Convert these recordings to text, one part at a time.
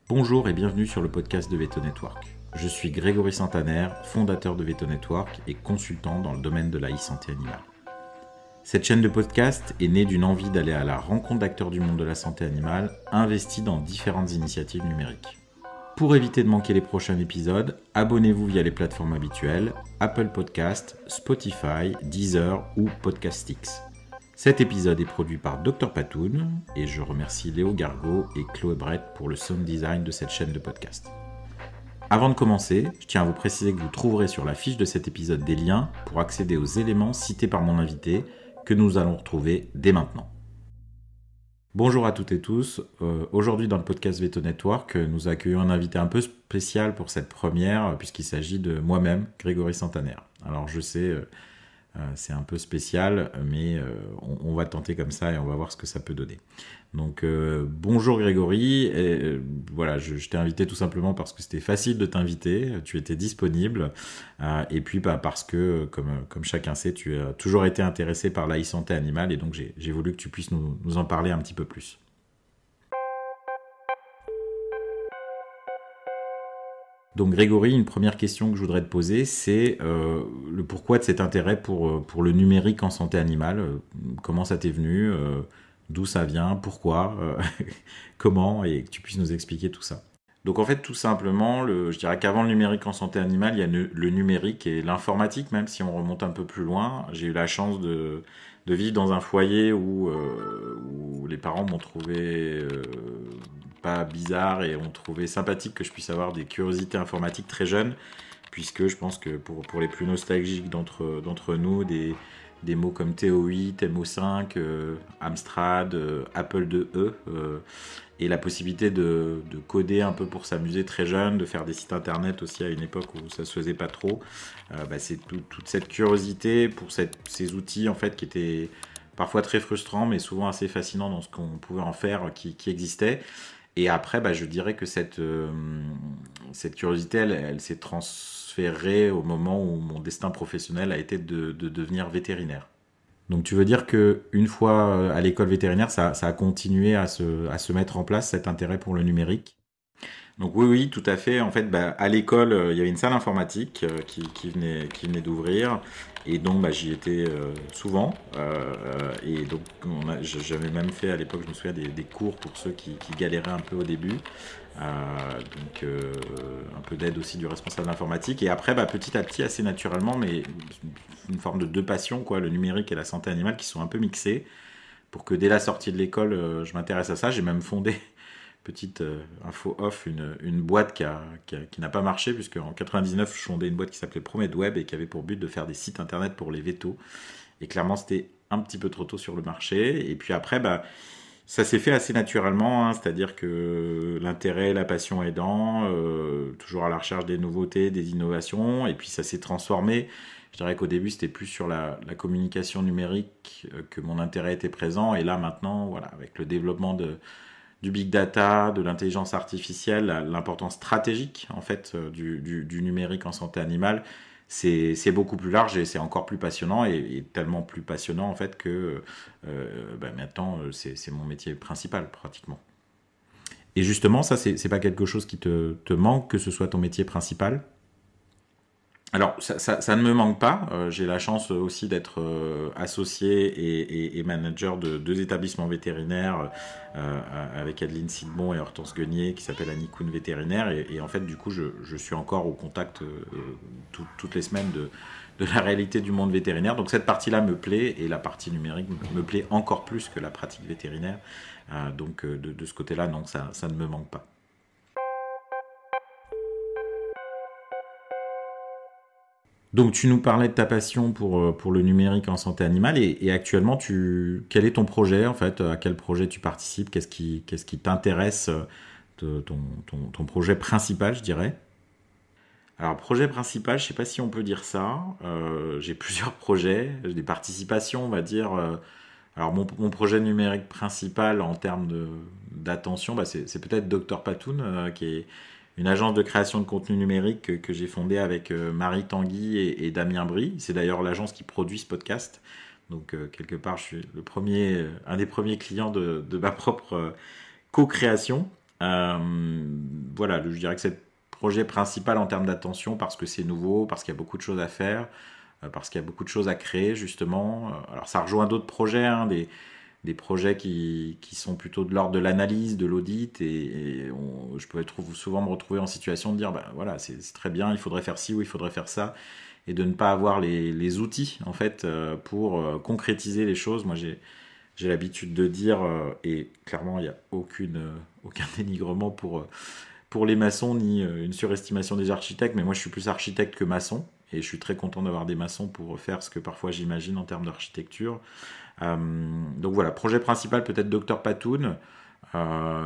Bonjour et bienvenue sur le podcast de Veto Network. Je suis Grégory Santaner, fondateur de Veto Network et consultant dans le domaine de la e-santé animale. Cette chaîne de podcast est née d'une envie d'aller à la rencontre d'acteurs du monde de la santé animale investis dans différentes initiatives numériques. Pour éviter de manquer les prochains épisodes, abonnez-vous via les plateformes habituelles, Apple Podcast, Spotify, Deezer ou Podcastix. Cet épisode est produit par Dr Patoun et je remercie Léo Gargaud et Chloé Brett pour le sound design de cette chaîne de podcast. Avant de commencer, je tiens à vous préciser que vous trouverez sur la fiche de cet épisode des liens pour accéder aux éléments cités par mon invité que nous allons retrouver dès maintenant. Bonjour à toutes et tous, aujourd'hui dans le podcast Veto Network, nous accueillons un invité un peu spécial pour cette première puisqu'il s'agit de moi-même, Grégory Santaner. Alors je sais... c'est un peu spécial, mais on va tenter comme ça et on va voir ce que ça peut donner. Donc bonjour Grégory, et, voilà, je t'ai invité tout simplement parce que c'était facile de t'inviter, tu étais disponible, et puis parce que, comme chacun sait, tu as toujours été intéressé par la e-santé animale, et donc j'ai voulu que tu puisses nous en parler un petit peu plus. Donc Grégory, une première question que je voudrais te poser, c'est le pourquoi de cet intérêt pour le numérique en santé animale. Comment ça t'est venu, d'où ça vient, pourquoi, comment, et que tu puisses nous expliquer tout ça. Donc en fait, tout simplement, je dirais qu'avant le numérique en santé animale, il y a le numérique et l'informatique, même si on remonte un peu plus loin. J'ai eu la chance de vivre dans un foyer où les parents m'ont trouvé pas bizarre et ont trouvé sympathique que je puisse avoir des curiosités informatiques très jeunes, puisque je pense que pour les plus nostalgiques d'entre nous, des mots comme TO8, MO5, Amstrad, Apple IIe, et la possibilité de coder un peu pour s'amuser très jeune, de faire des sites internet aussi à une époque où ça se faisait pas trop, c'est toute cette curiosité pour ces outils en fait qui étaient parfois très frustrants mais souvent assez fascinants dans ce qu'on pouvait en faire qui existait. Et après, je dirais que cette curiosité, elle s'est transférée au moment où mon destin professionnel a été de devenir vétérinaire. Donc tu veux dire qu'une fois à l'école vétérinaire, ça a continué à se mettre en place, cet intérêt pour le numérique? Donc oui, tout à fait. En fait, à l'école, il y avait une salle informatique qui venait d'ouvrir. Et donc, j'y étais souvent. Et donc, j'avais même fait à l'époque, je me souviens, des cours pour ceux qui galéraient un peu au début. Donc, un peu d'aide aussi du responsable informatique. Et après, petit à petit, assez naturellement, mais une forme de deux passions, quoi, le numérique et la santé animale, qui sont un peu mixées. Pour que dès la sortie de l'école, je m'intéresse à ça. J'ai même fondé... Petite info off, une boîte qui n'a pas marché, puisque en 99, je fondais une boîte qui s'appelait ProMedWeb et qui avait pour but de faire des sites internet pour les vétos. Et clairement, c'était un petit peu trop tôt sur le marché. Et puis après, ça s'est fait assez naturellement, c'est-à-dire que l'intérêt, la passion aidant, toujours à la recherche des nouveautés, des innovations. Et puis ça s'est transformé. Je dirais qu'au début, c'était plus sur la communication numérique que mon intérêt était présent. Et là, maintenant, voilà, avec le développement du big data, de l'intelligence artificielle, l'importance stratégique en fait du numérique en santé animale, c'est beaucoup plus large et c'est encore plus passionnant et tellement plus passionnant en fait que maintenant c'est mon métier principal pratiquement. Et justement, ça c'est pas quelque chose qui te manque que ce soit ton métier principal? Alors, ça ne me manque pas. J'ai la chance aussi d'être associé et manager de deux établissements vétérinaires avec Adeline Sidbon et Hortense Guenier qui s'appelle Anikoun Vétérinaire. Et en fait, du coup, je suis encore au contact toutes les semaines de la réalité du monde vétérinaire. Donc, cette partie-là me plaît et la partie numérique me plaît encore plus que la pratique vétérinaire. Donc, de ce côté-là, non, ça ne me manque pas. Donc tu nous parlais de ta passion pour le numérique en santé animale et actuellement, quel est ton projet en fait? À quel projet tu participes? Qu'est-ce qui t'intéresse, ton projet principal, je dirais? Alors projet principal, je ne sais pas si on peut dire ça. J'ai plusieurs projets, j'ai des participations, on va dire. Alors mon projet numérique principal en termes d'attention, c'est peut-être Dr Patoun, qui est une agence de création de contenu numérique que j'ai fondée avec Marie Tanguy et Damien Brie. C'est d'ailleurs l'agence qui produit ce podcast, Donc, quelque part, je suis un des premiers clients de ma propre co-création. Voilà, je dirais que c'est le projet principal en termes d'attention parce que c'est nouveau, parce qu'il y a beaucoup de choses à faire, parce qu'il y a beaucoup de choses à créer, justement. Alors, ça rejoint d'autres projets, hein, des projets qui sont plutôt de l'ordre de l'analyse, de l'audit, je peux souvent me retrouver en situation de dire, bah, voilà, c'est très bien, il faudrait faire ci ou il faudrait faire ça, et de ne pas avoir les outils, en fait, pour concrétiser les choses. Moi, j'ai l'habitude de dire, et clairement, il n'y a aucun dénigrement pour les maçons, ni une surestimation des architectes, mais moi, je suis plus architecte que maçon, et je suis très content d'avoir des maçons pour faire ce que parfois j'imagine en termes d'architecture. Donc voilà, projet principal peut-être Dr Patoun.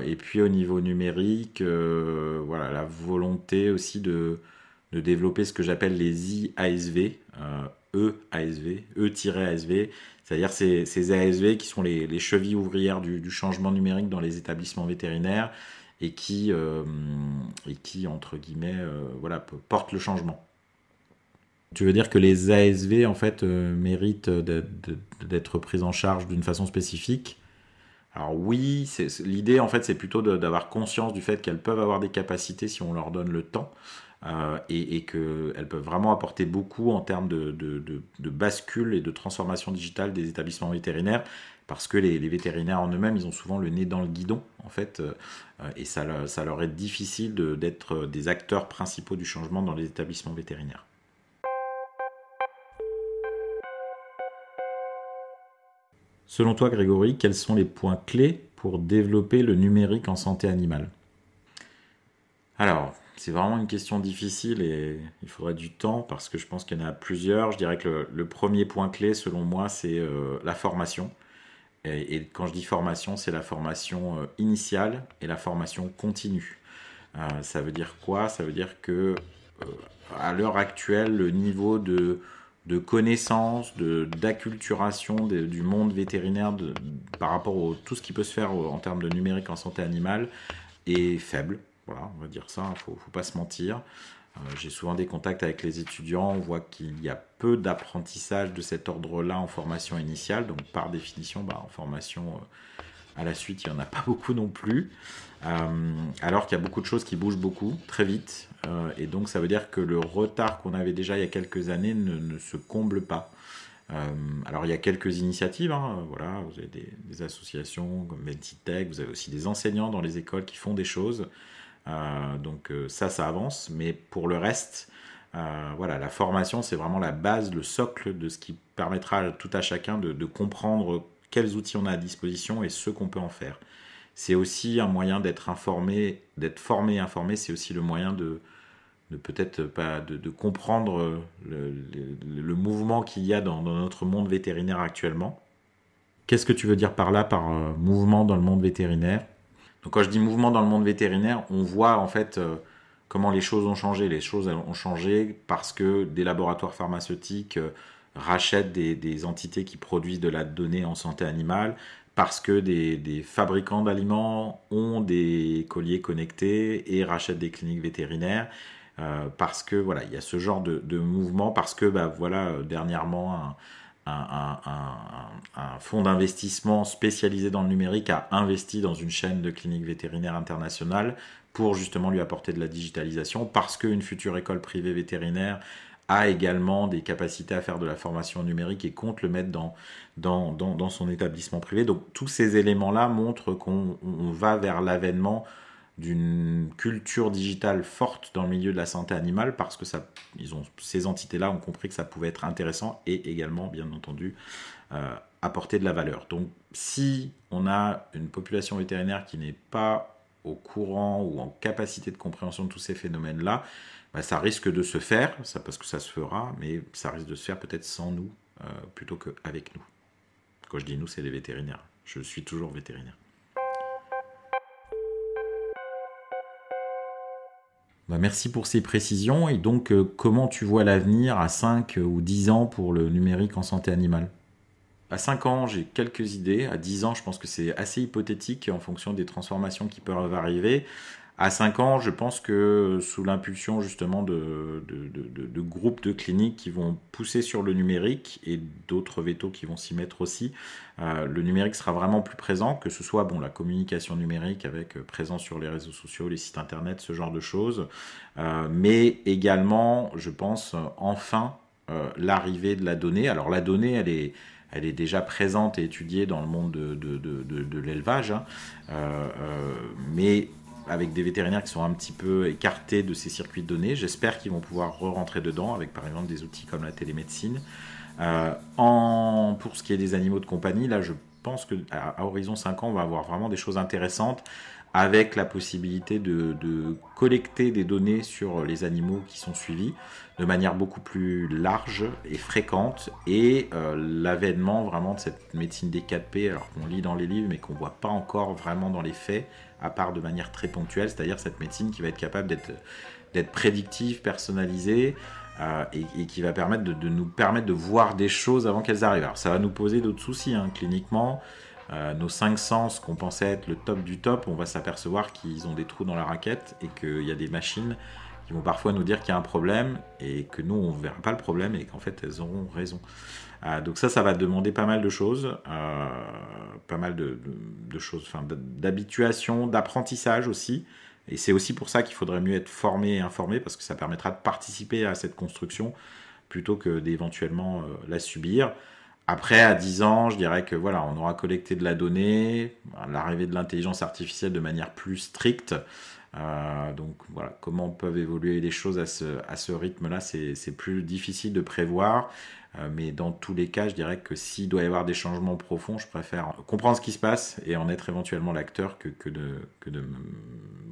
Et puis au niveau numérique, voilà, la volonté aussi de développer ce que j'appelle les IASV, E-ASV, E-ASV, c'est-à-dire ces ASV qui sont les chevilles ouvrières du changement numérique dans les établissements vétérinaires et qui entre guillemets, voilà, portent le changement. Tu veux dire que les ASV, en fait, méritent d'être prises en charge d'une façon spécifique? Alors oui, l'idée, en fait, c'est plutôt d'avoir conscience du fait qu'elles peuvent avoir des capacités si on leur donne le temps, et qu'elles peuvent vraiment apporter beaucoup en termes de bascule et de transformation digitale des établissements vétérinaires, parce que les vétérinaires en eux-mêmes, ils ont souvent le nez dans le guidon, en fait, et ça leur est difficile d'être des acteurs principaux du changement dans les établissements vétérinaires. Selon toi, Grégory, quels sont les points clés pour développer le numérique en santé animale? Alors, c'est vraiment une question difficile et il faudrait du temps parce que je pense qu'il y en a plusieurs. Je dirais que le premier point clé, selon moi, c'est la formation. Et quand je dis formation, c'est la formation initiale et la formation continue. Ça veut dire quoi? Ça veut dire que à l'heure actuelle, le niveau de connaissance, d'acculturation du monde vétérinaire par rapport à tout ce qui peut se faire en termes de numérique en santé animale est faible. Voilà, on va dire ça, il ne faut pas se mentir. J'ai souvent des contacts avec les étudiants, on voit qu'il y a peu d'apprentissage de cet ordre-là en formation initiale, donc par définition, en formation à la suite, il n'y en a pas beaucoup non plus. Alors qu'il y a beaucoup de choses qui bougent beaucoup, très vite. Et donc, ça veut dire que le retard qu'on avait déjà il y a quelques années ne se comble pas. Alors, il y a quelques initiatives. Voilà, vous avez des associations comme Meditech, vous avez aussi des enseignants dans les écoles qui font des choses. Donc, ça avance. Mais pour le reste, voilà, la formation, c'est vraiment la base, le socle de ce qui permettra à tout à chacun de comprendre quels outils on a à disposition et ce qu'on peut en faire. C'est aussi un moyen d'être informé, d'être formé et informé, c'est aussi le moyen de peut-être pas de comprendre le mouvement qu'il y a dans notre monde vétérinaire actuellement. Qu'est-ce que tu veux dire par là, par mouvement dans le monde vétérinaire? Donc quand je dis mouvement dans le monde vétérinaire, on voit en fait comment les choses ont changé. Les choses ont changé parce que des laboratoires pharmaceutiques rachètent des entités qui produisent de la donnée en santé animale, parce que des fabricants d'aliments ont des colliers connectés et rachètent des cliniques vétérinaires, parce que voilà, il y a ce genre de mouvement, parce que voilà, dernièrement un fonds d'investissement spécialisé dans le numérique a investi dans une chaîne de cliniques vétérinaires internationales pour justement lui apporter de la digitalisation, parce qu'une future école privée vétérinaire a également des capacités à faire de la formation numérique et compte le mettre dans son établissement privé. Donc tous ces éléments-là montrent qu'on va vers l'avènement d'une culture digitale forte dans le milieu de la santé animale, parce que ces entités-là ont compris que ça pouvait être intéressant et également, bien entendu, apporter de la valeur. Donc si on a une population vétérinaire qui n'est pas au courant ou en capacité de compréhension de tous ces phénomènes-là, ça risque de se faire, parce que ça se fera, mais ça risque de se faire peut-être sans nous, plutôt qu'avec nous. Quand je dis nous, c'est les vétérinaires. Je suis toujours vétérinaire. Merci pour ces précisions. Et donc, comment tu vois l'avenir à 5 ou 10 ans pour le numérique en santé animale? À 5 ans, j'ai quelques idées. À 10 ans, je pense que c'est assez hypothétique en fonction des transformations qui peuvent arriver. À 5 ans, je pense que sous l'impulsion justement de groupes de cliniques qui vont pousser sur le numérique et d'autres vétos qui vont s'y mettre aussi, le numérique sera vraiment plus présent, que ce soit bon, la communication numérique avec présence sur les réseaux sociaux, les sites internet, ce genre de choses, mais également, je pense, enfin, l'arrivée de la donnée. Alors la donnée, elle est déjà présente et étudiée dans le monde de l'élevage, hein, mais avec des vétérinaires qui sont un petit peu écartés de ces circuits de données. J'espère qu'ils vont pouvoir re-rentrer dedans avec par exemple des outils comme la télémédecine. Pour ce qui est des animaux de compagnie, là je pense qu'à horizon 5 ans, on va avoir vraiment des choses intéressantes avec la possibilité de collecter des données sur les animaux qui sont suivis de manière beaucoup plus large et fréquente, et l'avènement vraiment de cette médecine des 4P, alors qu'on lit dans les livres mais qu'on ne voit pas encore vraiment dans les faits, à part de manière très ponctuelle, c'est-à-dire cette médecine qui va être capable d'être prédictive, personnalisée, et qui va permettre de nous permettre de voir des choses avant qu'elles arrivent. Alors ça va nous poser d'autres soucis, hein, cliniquement. Nos 5 sens qu'on pensait être le top du top, on va s'apercevoir qu'ils ont des trous dans la raquette et qu'il y a des machines qui vont parfois nous dire qu'il y a un problème et que nous on ne verra pas le problème et qu'en fait elles auront raison. Donc ça va demander pas mal de choses, pas mal de choses, enfin, d'habituation, d'apprentissage aussi. Et c'est aussi pour ça qu'il faudrait mieux être formé et informé, parce que ça permettra de participer à cette construction plutôt que d'éventuellement la subir. Après, à 10 ans, je dirais que voilà, on aura collecté de la donnée, l'arrivée de l'intelligence artificielle de manière plus stricte. Donc voilà, comment peuvent évoluer les choses à ce rythme-là, c'est plus difficile de prévoir. Mais dans tous les cas, je dirais que s'il doit y avoir des changements profonds, je préfère comprendre ce qui se passe et en être éventuellement l'acteur que de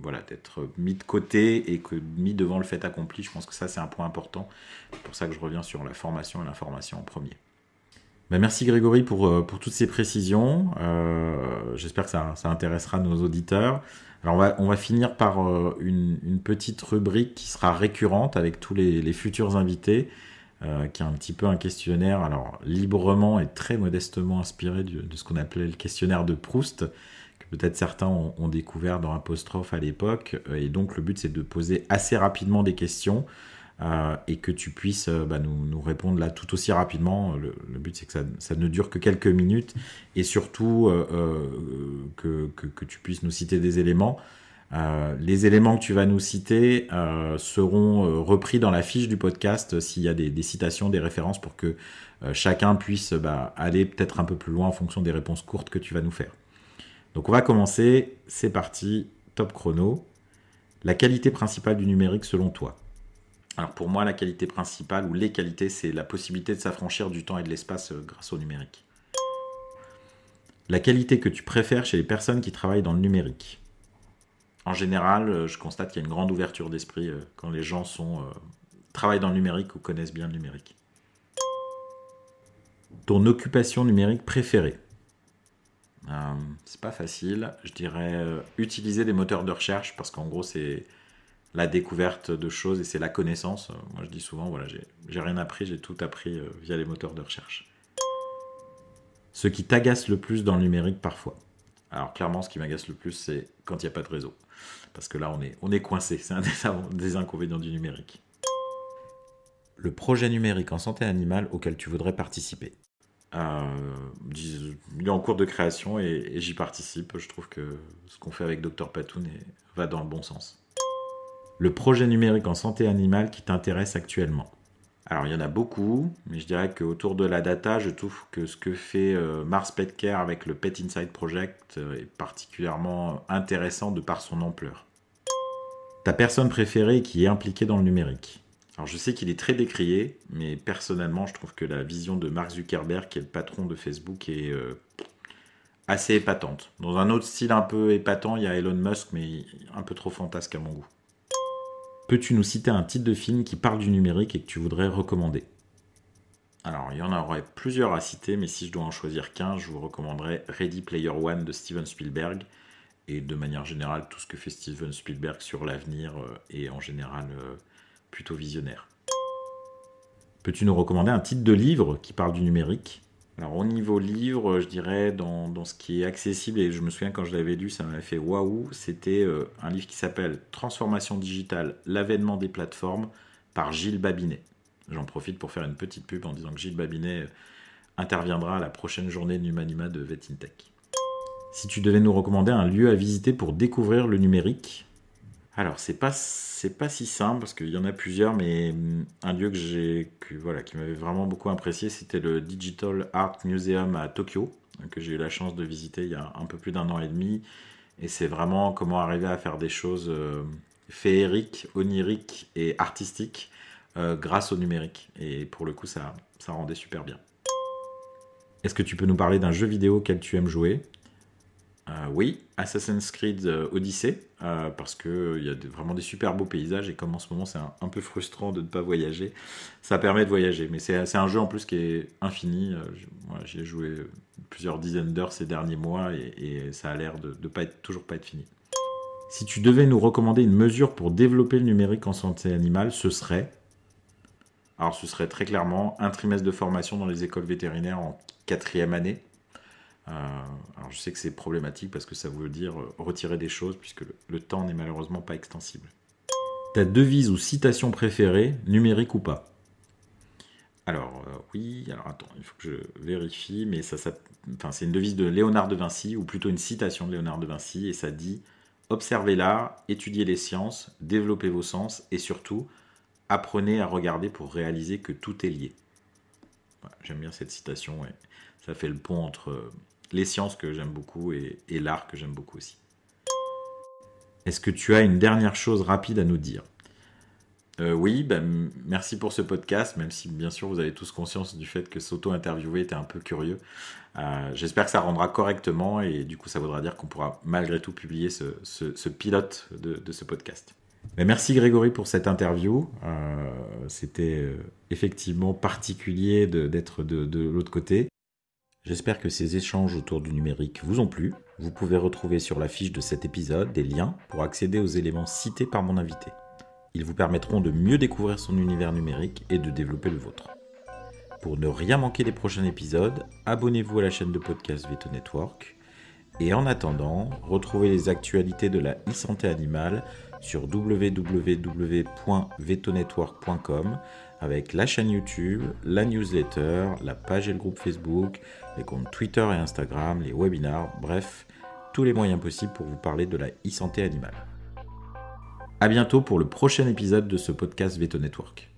voilà, d'être mis de côté et que mis devant le fait accompli. Je pense que ça, c'est un point important. C'est pour ça que je reviens sur la formation et l'information en premier. Ben merci Grégory pour toutes ces précisions. J'espère que ça intéressera nos auditeurs. Alors on va finir par une petite rubrique qui sera récurrente avec tous les futurs invités, qui est un petit peu un questionnaire, alors librement et très modestement inspiré de ce qu'on appelait le questionnaire de Proust, que peut-être certains ont découvert dans Apostrophe à l'époque. Et donc le but c'est de poser assez rapidement des questions, et que tu puisses nous répondre là tout aussi rapidement. Le but c'est que ça ne dure que quelques minutes, et surtout que tu puisses nous citer des éléments. Les éléments que tu vas nous citer seront repris dans la fiche du podcast s'il y a des citations, des références, pour que chacun puisse aller peut-être un peu plus loin en fonction des réponses courtes que tu vas nous faire. Donc on va commencer, c'est parti, top chrono. La qualité principale du numérique selon toi? Alors pour moi, la qualité principale, ou les qualités, c'est la possibilité de s'affranchir du temps et de l'espace grâce au numérique. La qualité que tu préfères chez les personnes qui travaillent dans le numérique? En général, je constate qu'il y a une grande ouverture d'esprit quand les gens travaillent dans le numérique ou connaissent bien le numérique. Ton occupation numérique préférée? C'est pas facile. Je dirais utiliser des moteurs de recherche, parce qu'en gros, c'est la découverte de choses et c'est la connaissance. Moi, je dis souvent, voilà, j'ai rien appris, j'ai tout appris via les moteurs de recherche. Ce qui t'agace le plus dans le numérique parfois? Alors clairement, ce qui m'agace le plus, c'est quand il n'y a pas de réseau. Parce que là, on est coincé. C'est un des inconvénients du numérique. Le projet numérique en santé animale auquel tu voudrais participer? Il est en cours de création et j'y participe. Je trouve que ce qu'on fait avec Dr Patoun va dans le bon sens. Le projet numérique en santé animale qui t'intéresse actuellement? Alors, il y en a beaucoup, mais je dirais qu'autour de la data, je trouve que ce que fait Mars Pet Care avec le Pet Insight Project est particulièrement intéressant de par son ampleur. Ta personne préférée qui est impliquée dans le numérique? Alors, je sais qu'il est très décrié, mais personnellement, je trouve que la vision de Mark Zuckerberg, qui est le patron de Facebook, est assez épatante. Dans un autre style un peu épatant, il y a Elon Musk, mais un peu trop fantasque à mon goût. Peux-tu nous citer un titre de film qui parle du numérique et que tu voudrais recommander? Alors, il y en aurait plusieurs à citer, mais si je dois en choisir qu'un, je vous recommanderais Ready Player One de Steven Spielberg, et de manière générale, tout ce que fait Steven Spielberg sur l'avenir est en général plutôt visionnaire. Peux-tu nous recommander un titre de livre qui parle du numérique? Alors au niveau livre, je dirais dans ce qui est accessible, et je me souviens quand je l'avais lu, ça m'avait fait waouh, c'était un livre qui s'appelle Transformation digitale, l'avènement des plateformes par Gilles Babinet. J'en profite pour faire une petite pub en disant que Gilles Babinet interviendra à la prochaine journée Numanima de VetInTech. Si tu devais nous recommander un lieu à visiter pour découvrir le numérique, alors c'est pas si simple parce qu'il y en a plusieurs, mais un lieu qui m'avait vraiment beaucoup apprécié, c'était le Digital Art Museum à Tokyo, que j'ai eu la chance de visiter il y a un peu plus d'un an et demi. Et c'est vraiment comment arriver à faire des choses féeriques, oniriques et artistiques grâce au numérique. Et pour le coup, ça rendait super bien. Est-ce que tu peux nous parler d'un jeu vidéo auquel tu aimes jouer ? Oui, Assassin's Creed Odyssey, parce qu'il y a vraiment des super beaux paysages, et comme en ce moment c'est un peu frustrant de ne pas voyager, ça permet de voyager. Mais c'est un jeu en plus qui est infini. J'y ai joué plusieurs dizaines d'heures ces derniers mois, et ça a l'air de toujours pas être fini. Si tu devais nous recommander une mesure pour développer le numérique en santé animale, ce serait très clairement un trimestre de formation dans les écoles vétérinaires en 4e année. Alors je sais que c'est problématique parce que ça veut dire retirer des choses puisque le temps n'est malheureusement pas extensible. Ta devise ou citation préférée, numérique ou pas ? Alors oui, alors attends, il faut que je vérifie, mais c'est une devise de Léonard de Vinci, ou plutôt une citation de Léonard de Vinci, et ça dit « Observez l'art, étudiez les sciences, développez vos sens, et surtout, apprenez à regarder pour réaliser que tout est lié. » Voilà, j'aime bien cette citation, et ça fait le pont entre les sciences que j'aime beaucoup et l'art que j'aime beaucoup aussi. Est-ce que tu as une dernière chose rapide à nous dire ? Oui, merci pour ce podcast, même si bien sûr vous avez tous conscience du fait que s'auto-interviewer était un peu curieux. J'espère que ça rendra correctement, et du coup ça voudra dire qu'on pourra malgré tout publier ce pilote de ce podcast. Mais merci Grégory pour cette interview. C'était effectivement particulier d'être de l'autre côté. J'espère que ces échanges autour du numérique vous ont plu. Vous pouvez retrouver sur la fiche de cet épisode des liens pour accéder aux éléments cités par mon invité. Ils vous permettront de mieux découvrir son univers numérique et de développer le vôtre. Pour ne rien manquer des prochains épisodes, abonnez-vous à la chaîne de podcast Veto Network. Et en attendant, retrouvez les actualités de la e-santé animale sur www.vetonetwork.com avec la chaîne YouTube, la newsletter, la page et le groupe Facebook, les comptes Twitter et Instagram, les webinars, bref, tous les moyens possibles pour vous parler de la e-santé animale. À bientôt pour le prochain épisode de ce podcast Veto Network.